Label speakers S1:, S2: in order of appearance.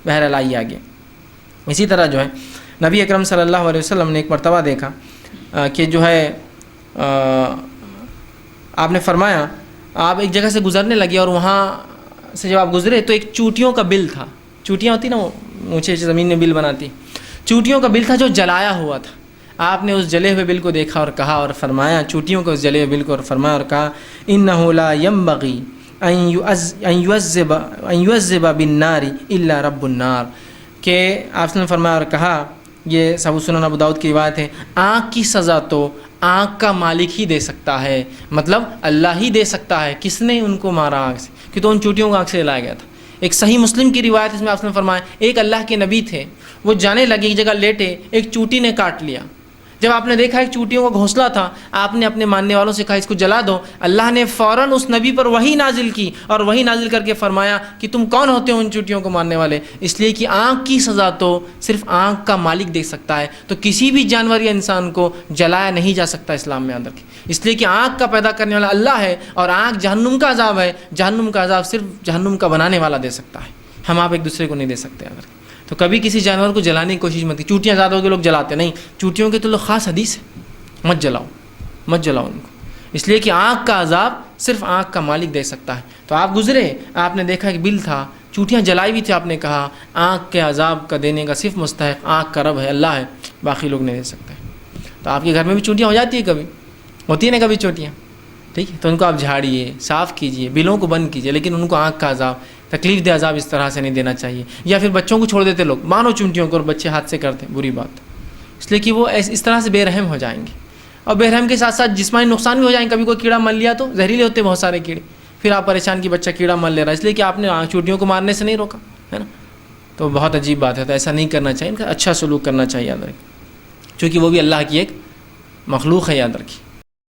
S1: بہرحال آئیے آگے. اسی طرح جو ہے نبی اکرم صلی اللہ علیہ وسلم نے ایک مرتبہ دیکھا کہ جو ہے آپ نے فرمایا آپ ایک جگہ سے گزرنے لگے اور وہاں سے جب آپ گزرے تو ایک چوٹیوں کا بل تھا. چوٹیاں ہوتی نا وہ اونچے زمین میں بل بناتی, چوٹیوں کا بل تھا جو جلایا ہوا تھا. آپ نے اس جلے ہوئے بل کو دیکھا اور کہا اور فرمایا, چوٹیوں کو اس جلے ہوئے بل کو اور فرمایا اور کہا انہ لا ينبغي ان يعذب بالنار الا رب النار, کہ آپ نے فرمایا اور کہا, یہ صحیح سنن ابو داؤد کی روایت ہے, آنکھ کی سزا تو آنکھ کا مالک ہی دے سکتا ہے, مطلب اللہ ہی دے سکتا ہے. کس نے ان کو مارا آنکھ سے, کہ تو ان چوٹیوں کو آنکھ سے جلایا گیا تھا. ایک صحیح مسلم کی روایت اس میں آپ نے فرمایا ایک اللہ کے نبی تھے, وہ جانے لگے ایک جگہ لیٹے, ایک چوٹی نے کاٹ لیا. جب آپ نے دیکھا ایک چوٹیوں کا گھونسلہ تھا, آپ نے اپنے ماننے والوں سے کہا اس کو جلا دو. اللہ نے فوراً اس نبی پر وحی نازل کی اور وحی نازل کر کے فرمایا کہ تم کون ہوتے ہو ان چوٹیوں کو مارنے والے, اس لیے کہ آنکھ کی سزا تو صرف آنکھ کا مالک دے سکتا ہے. تو کسی بھی جانور یا انسان کو جلایا نہیں جا سکتا اسلام میں اندر کی, اس لیے کہ آنکھ کا پیدا کرنے والا اللہ ہے اور آنکھ جہنم کا عذاب ہے. جہنم کا عذاب صرف جہنم کا بنانے والا دے سکتا ہے, ہم آپ ایک دوسرے کو نہیں دے سکتے اندر. تو کبھی کسی جانور کو جلانے کی کوشش مت کی. چوٹیاں زیادہ ہو کے لوگ جلاتے نہیں, چوٹیوں کے تو لوگ خاص حدیث ہے, مت جلاؤ ان کو, اس لیے کہ آنکھ کا عذاب صرف آنکھ کا مالک دے سکتا ہے. تو آپ گزرے, آپ نے دیکھا ایک بل تھا, چوٹیاں جلائی بھی تھی, آپ نے کہا آنکھ کے عذاب کا دینے کا صرف مستحق آنکھ کا رب ہے, اللہ ہے, باقی لوگ نہیں دے سکتے. تو آپ کے گھر میں بھی چوٹیاں ہو جاتی ہیں, کبھی ہوتی ہیں نا کبھی چوٹیاں, ٹھیک ہے, تو ان کو آپ جھاڑیے, صاف کیجیے, بلوں کو بند کیجیے, لیکن ان کو آنکھ کا عذاب, تکلیف دہ عذاب اس طرح سے نہیں دینا چاہیے. یا پھر بچوں کو چھوڑ دیتے لوگ, مانو چونٹیوں کو, اور بچے ہاتھ سے کرتے, بری بات, اس لیے کہ وہ اس طرح سے بے رحم ہو جائیں گے, اور بے رحم کے ساتھ ساتھ جسمانی نقصان بھی ہو جائیں گے. کبھی کوئی کیڑا مر لیا تو زہریلے ہوتے ہیں بہت سارے کیڑے, پھر آپ پریشان کہ بچہ کیڑا مر لے رہا ہے, اس لیے کہ آپ نے چوٹیوں کو مارنے سے نہیں روکا ہے نا. تو بہت عجیب بات ہے, تو ایسا نہیں کرنا چاہیے, ان کا اچھا سلوک کرنا چاہیے, یاد رکھیں, چونکہ وہ بھی اللہ کی ایک مخلوق ہے, یاد رکھیے.